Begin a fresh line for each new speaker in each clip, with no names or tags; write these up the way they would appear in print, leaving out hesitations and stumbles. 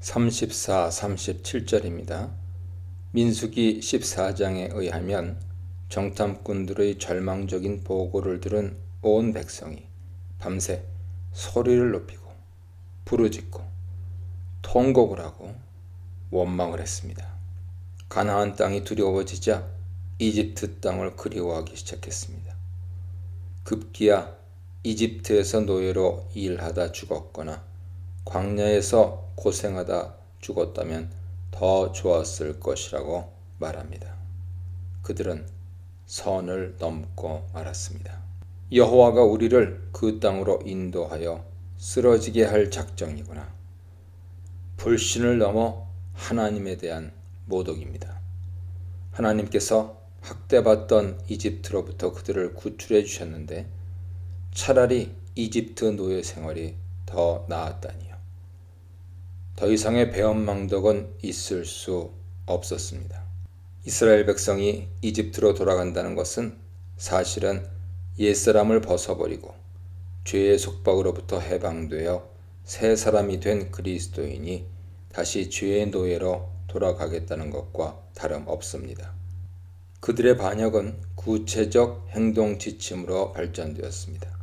34, 37절입니다. 민수기 14장에 의하면 정탐꾼들의 절망적인 보고를 들은 온 백성이 밤새 소리를 높이고 부르짖고 통곡을 하고 원망을 했습니다. 가나안 땅이 두려워지자 이집트 땅을 그리워하기 시작했습니다. 급기야 이집트에서 노예로 일하다 죽었거나 광야에서 고생하다 죽었다면 더 좋았을 것이라고 말합니다. 그들은 선을 넘고 말았습니다. 여호와가 우리를 그 땅으로 인도하여 쓰러지게 할 작정이구나. 불신을 넘어 하나님에 대한 모독입니다. 하나님께서 학대받던 이집트로부터 그들을 구출해 주셨는데 차라리 이집트 노예 생활이 더 나았다니요. 더 이상의 배은망덕은 있을 수 없었습니다. 이스라엘 백성이 이집트로 돌아간다는 것은 사실은 옛사람을 벗어버리고 죄의 속박으로부터 해방되어 새 사람이 된 그리스도인이 다시 죄의 노예로 돌아가겠다는 것과 다름없습니다. 그들의 반역은 구체적 행동 지침으로 발전되었습니다.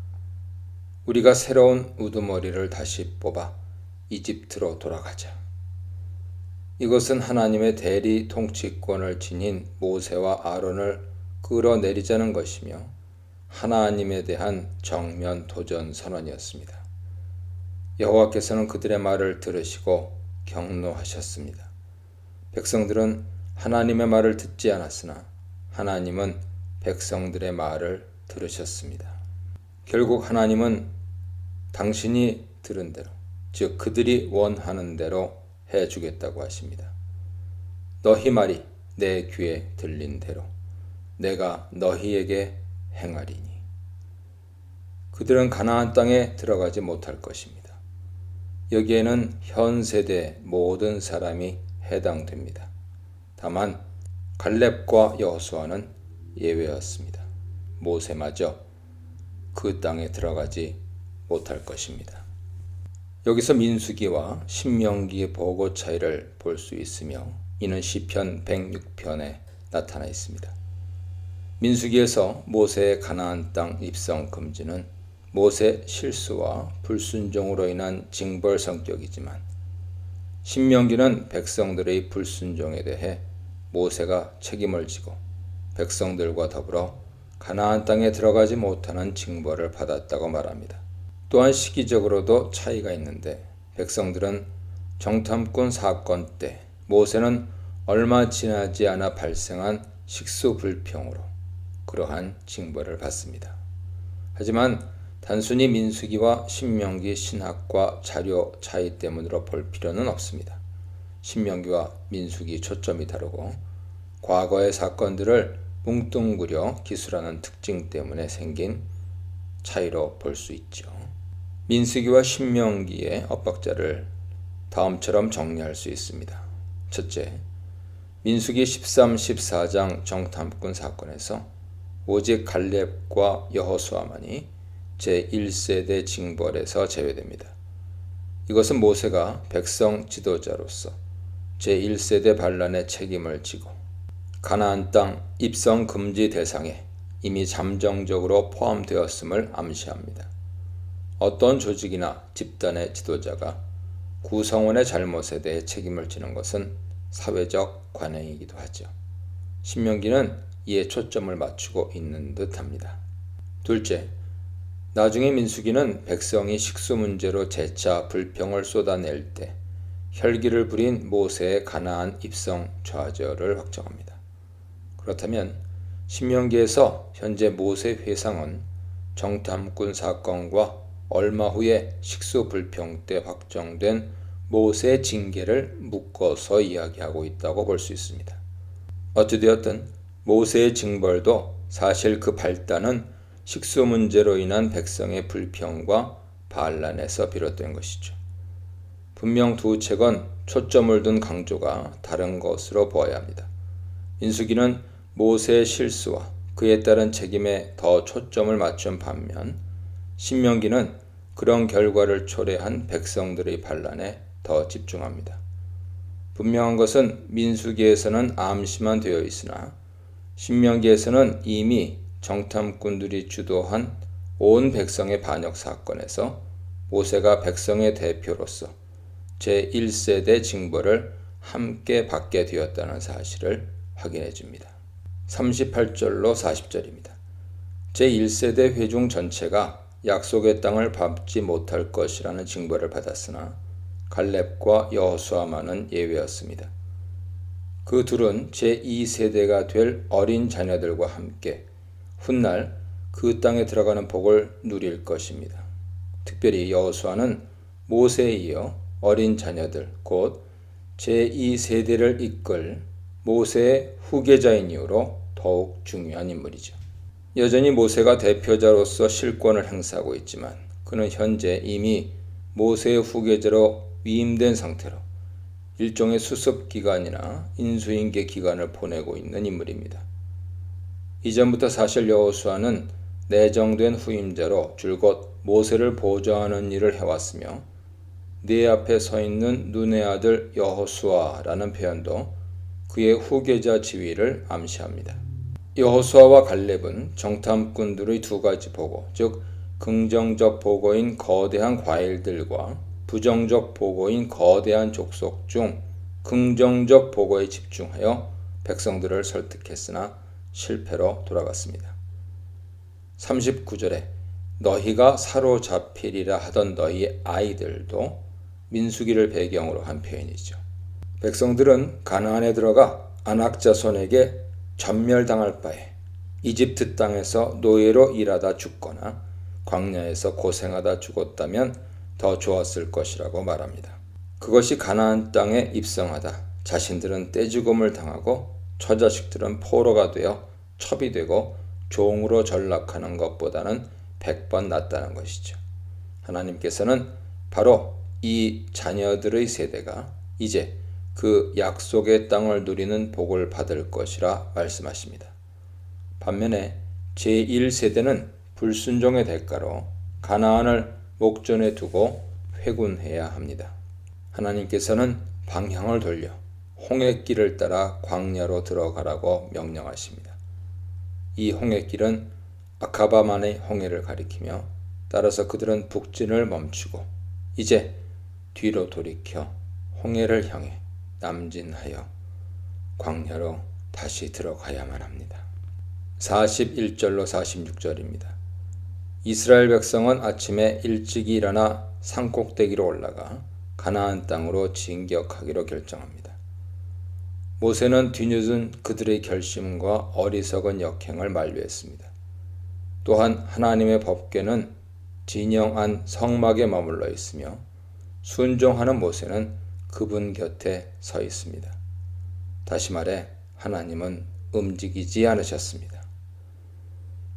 우리가 새로운 우두머리를 다시 뽑아 이집트로 돌아가자. 이것은 하나님의 대리 통치권을 지닌 모세와 아론을 끌어내리자는 것이며 하나님에 대한 정면 도전 선언이었습니다. 여호와께서는 그들의 말을 들으시고 경노하셨습니다. 백성들은 하나님의 말을 듣지 않았으나 하나님은 백성들의 말을 들으셨습니다. 결국 하나님은 당신이 들은 대로, 즉 그들이 원하는 대로 해주겠다고 하십니다. 너희 말이 내 귀에 들린 대로 내가 너희에게 행하리니. 그들은 가나안 땅에 들어가지 못할 것입니다. 여기에는 현 세대 모든 사람이 해당됩니다. 다만 갈렙과 여호수아는 예외였습니다. 모세마저 그 땅에 들어가지 못할 것입니다. 여기서 민수기와 신명기의 보고 차이를 볼 수 있으며 이는 시편 106편에 나타나 있습니다. 민수기에서 모세의 가나안 땅 입성 금지는 모세 실수와 불순종으로 인한 징벌 성격이지만 신명기는 백성들의 불순종에 대해 모세가 책임을 지고 백성들과 더불어 가나안 땅에 들어가지 못하는 징벌을 받았다고 말합니다. 또한 시기적으로도 차이가 있는데 백성들은 정탐꾼 사건 때 모세는 얼마 지나지 않아 발생한 식수불평으로 그러한 징벌을 받습니다. 하지만 단순히 민수기와 신명기 신학과 자료 차이 때문으로 볼 필요는 없습니다. 신명기와 민수기 초점이 다르고 과거의 사건들을 뭉뚱그려 기술하는 특징 때문에 생긴 차이로 볼 수 있죠. 민수기와 신명기의 엇박자를 다음처럼 정리할 수 있습니다. 첫째, 민수기 13, 14장 정탐꾼 사건에서 오직 갈렙과 여호수아만이 제1세대 징벌에서 제외됩니다. 이것은 모세가 백성 지도자로서 제1세대 반란의 책임을 지고 가나안 땅 입성 금지 대상에 이미 잠정적으로 포함되었음을 암시합니다. 어떤 조직이나 집단의 지도자가 구성원의 잘못에 대해 책임을 지는 것은 사회적 관행이기도 하죠. 신명기는 이에 초점을 맞추고 있는 듯합니다. 둘째, 나중에 민수기는 백성이 식수 문제로 재차 불평을 쏟아낼 때 혈기를 부린 모세의 가나안 입성 좌절을 확정합니다. 그렇다면 신명기에서 현재 모세 회상은 정탐꾼 사건과 얼마 후에 식수 불평 때 확정된 모세 징계를 묶어서 이야기하고 있다고 볼 수 있습니다. 어찌되었든 모세의 징벌도 사실 그 발단은 식수 문제로 인한 백성의 불평과 반란에서 비롯된 것이죠. 분명 두 책은 초점을 둔 강조가 다른 것으로 보아야 합니다. 민수기는 모세의 실수와 그에 따른 책임에 더 초점을 맞춘 반면 신명기는 그런 결과를 초래한 백성들의 반란에 더 집중합니다. 분명한 것은 민수기에서는 암시만 되어 있으나 신명기에서는 이미 정탐꾼들이 주도한 온 백성의 반역 사건에서 모세가 백성의 대표로서 제1세대 징벌을 함께 받게 되었다는 사실을 확인해 줍니다. 38절로 40절입니다. 제1세대 회중 전체가 약속의 땅을 밟지 못할 것이라는 징벌을 받았으나 갈렙과 여호수아만은 예외였습니다. 그 둘은 제2세대가 될 어린 자녀들과 함께 훗날 그 땅에 들어가는 복을 누릴 것입니다. 특별히 여호수아는 모세에 이어 어린 자녀들 곧 제2세대를 이끌 모세의 후계자인 이유로 더욱 중요한 인물이죠. 여전히 모세가 대표자로서 실권을 행사하고 있지만 그는 현재 이미 모세의 후계자로 위임된 상태로 일종의 수습기간이나 인수인계 기간을 보내고 있는 인물입니다. 이전부터 사실 여호수아는 내정된 후임자로 줄곧 모세를 보좌하는 일을 해왔으며 네 앞에 서 있는 눈의 아들 여호수아라는 표현도 그의 후계자 지위를 암시합니다. 여호수아와 갈렙은 정탐꾼들의 두 가지 보고, 즉 긍정적 보고인 거대한 과일들과 부정적 보고인 거대한 족속 중 긍정적 보고에 집중하여 백성들을 설득했으나 실패로 돌아갔습니다. 39절에 너희가 사로잡히리라 하던 너희 아이들도 민수기를 배경으로 한 표현이죠. 백성들은 가나안에 들어가 안악자손에게 전멸당할 바에 이집트 땅에서 노예로 일하다 죽거나 광야에서 고생하다 죽었다면 더 좋았을 것이라고 말합니다. 그것이 가나안 땅에 입성하다 자신들은 떼죽음을 당하고 처자식들은 포로가 되어 첩이되고 종으로 전락하는 것보다는 100번 낫다는 것이죠. 하나님께서는 바로 이 자녀들의 세대가 이제 그 약속의 땅을 누리는 복을 받을 것이라 말씀하십니다. 반면에 제1세대는 불순종의 대가로 가나안을 목전에 두고 회군해야 합니다. 하나님께서는 방향을 돌려 홍해길을 따라 광야로 들어가라고 명령하십니다. 이 홍해길은 아카바만의 홍해를 가리키며 따라서 그들은 북진을 멈추고 이제 뒤로 돌이켜 홍해를 향해 남진하여 광야로 다시 들어가야만 합니다. 41절로 46절입니다. 이스라엘 백성은 아침에 일찍 일어나 산꼭대기로 올라가 가나안 땅으로 진격하기로 결정합니다. 모세는 뒤늦은 그들의 결심과 어리석은 역행을 만류했습니다. 또한 하나님의 법궤는 진영 안 성막에 머물러 있으며 순종하는 모세는 그분 곁에 서 있습니다. 다시 말해 하나님은 움직이지 않으셨습니다.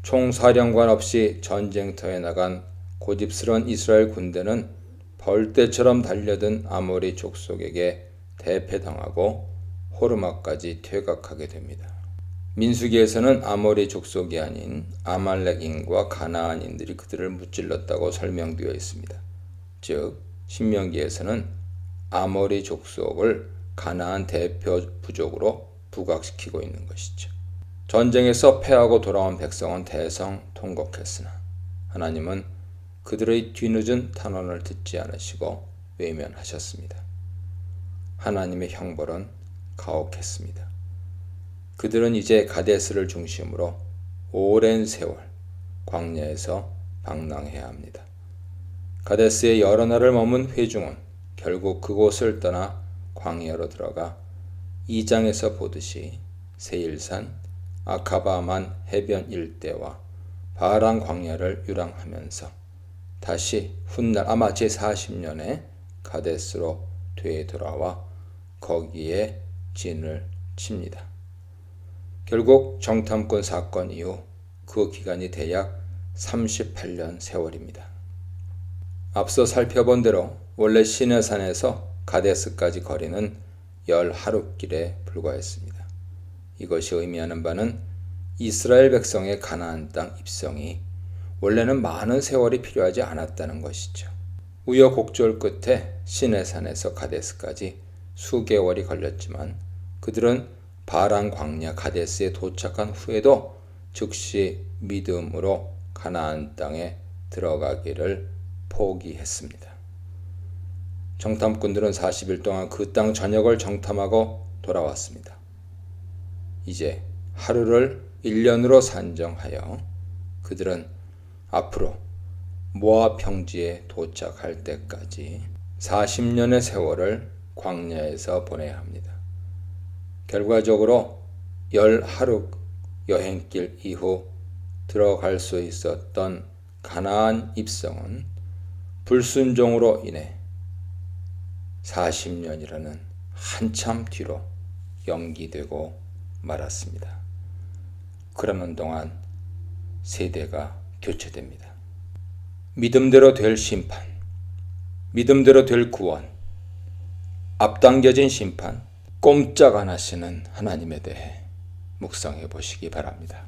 총사령관 없이 전쟁터에 나간 고집스러운 이스라엘 군대는 벌떼처럼 달려든 아모리 족속에게 대패당하고 호르마까지 퇴각하게 됩니다. 민수기에서는 아모리 족속이 아닌 아말렉인과 가나안인들이 그들을 무찔렀다고 설명되어 있습니다. 즉 신명기에서는 아모리 족속을 가나안 대표 부족으로 부각시키고 있는 것이죠. 전쟁에서 패하고 돌아온 백성은 대성통곡했으나 하나님은 그들의 뒤늦은 탄원을 듣지 않으시고 외면하셨습니다. 하나님의 형벌은 가혹했습니다. 그들은 이제 가데스를 중심으로 오랜 세월 광야에서 방랑해야 합니다. 가데스에 여러 날을 머문 회중은 결국 그곳을 떠나 광야로 들어가 2장에서 보듯이 세일산, 아카바만 해변 일대와 바란 광야를 유랑하면서 다시 훗날 아마 제40년에 가데스로 되돌아와 거기에 진을 칩니다. 결국 정탐꾼 사건 이후 그 기간이 대략 38년 세월입니다. 앞서 살펴본 대로 원래 시내산에서 가데스까지 거리는 10하룻길에 불과했습니다. 이것이 의미하는 바는 이스라엘 백성의 가나안 땅 입성이 원래는 많은 세월이 필요하지 않았다는 것이죠. 우여곡절 끝에 시내산에서 가데스까지 수개월이 걸렸지만 그들은 바란 광야 가데스에 도착한 후에도 즉시 믿음으로 가나안 땅에 들어가기를 포기했습니다. 정탐꾼들은 40일 동안 그 땅 전역을 정탐하고 돌아왔습니다. 이제 하루를 1년으로 산정하여 그들은 앞으로 모압 평지에 도착할 때까지 40년의 세월을 광야에서 보내야 합니다. 결과적으로 10하루 여행길 이후 들어갈 수 있었던 가나안 입성은 불순종으로 인해 40년이라는 한참 뒤로 연기되고 말았습니다. 그러는 동안 세대가 교체됩니다. 믿음대로 될 심판, 믿음대로 될 구원, 앞당겨진 심판, 꼼짝 안 하시는 하나님에 대해 묵상해 보시기 바랍니다.